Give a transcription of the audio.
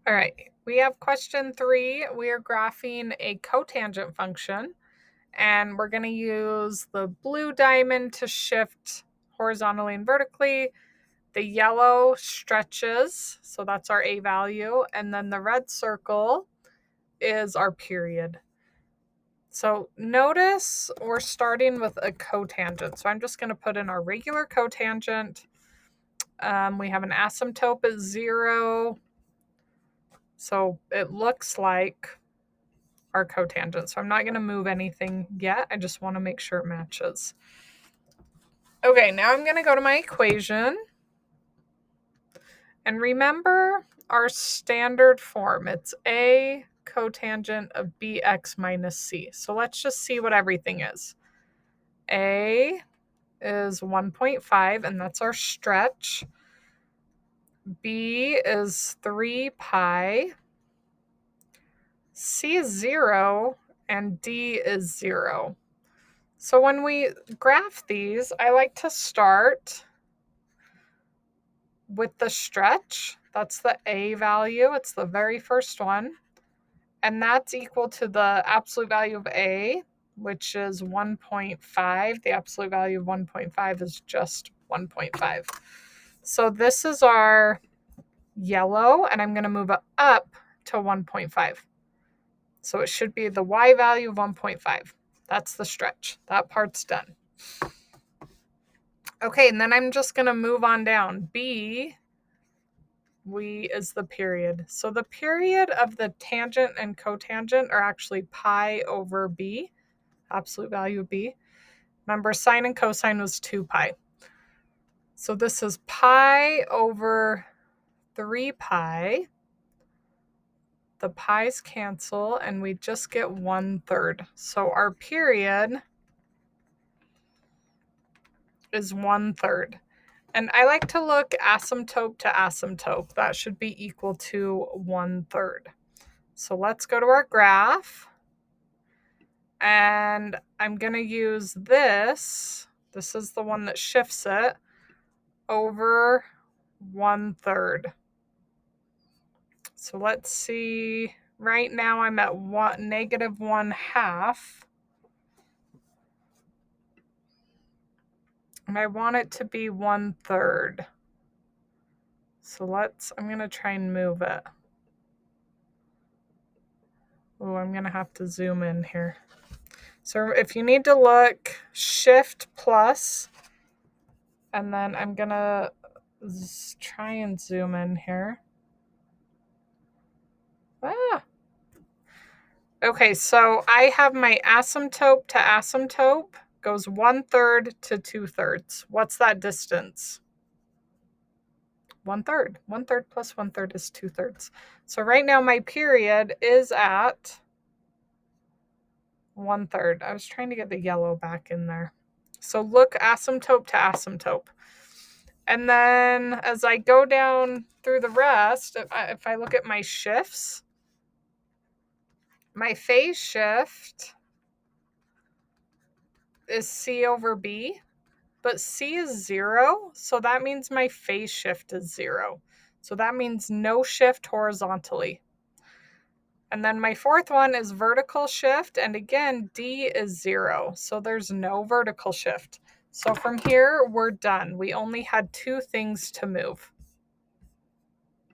All right, we have question 3. We are graphing a cotangent function, and we're going to use the blue diamond to shift horizontally and vertically. The yellow stretches, so that's our a value, and then the red circle is our period. So notice we're starting with a cotangent. So I'm just going to put in our regular cotangent. We have an asymptote at 0. So it looks like our cotangent. So I'm not going to move anything yet. I just want to make sure it matches. Okay, now I'm going to go to my equation. And remember our standard form. It's a cotangent of bx minus c. So let's just see what everything is. A is 1.5, and that's our stretch. B is 3 pi. C is 0, and D is 0. So when we graph these, I like to start with the stretch. That's the A value. It's the very first one. And that's equal to the absolute value of A, which is 1.5. The absolute value of 1.5 is just 1.5. So this is our yellow, and I'm going to move it up to 1.5. So it should be the Y value of 1.5. That's the stretch. That part's done. Okay, and then I'm just going to move on down. B is the period. So the period of the tangent and cotangent are actually pi over b, absolute value of b. Remember, sine and cosine was 2 pi. So this is pi over 3 pi. The pi's cancel, and we just get 1/3. So our period is 1/3. And I like to look asymptote to asymptote. That should be equal to 1/3. So let's go to our graph. And I'm going to use this. This is the one that shifts it over 1/3. So let's see. Right now I'm at -1/2. And I want it to be 1/3. So I'm going to try and move it. Oh, I'm going to have to zoom in here. So if you need to look, shift plus, and then I'm going to try and zoom in here. Okay, so I have my asymptote to asymptote goes 1/3 to 2/3. What's that distance? 1/3. 1/3 plus 1/3 is 2/3. So right now my period is at 1/3. I was trying to get the yellow back in there. So look asymptote to asymptote. And then as I go down through the rest, if I look at my shifts, my phase shift is C over B, but C is 0, so that means my phase shift is 0. So that means no shift horizontally. And then my fourth one is vertical shift, and again, D is 0, so there's no vertical shift. So from here, we're done. We only had 2 things to move.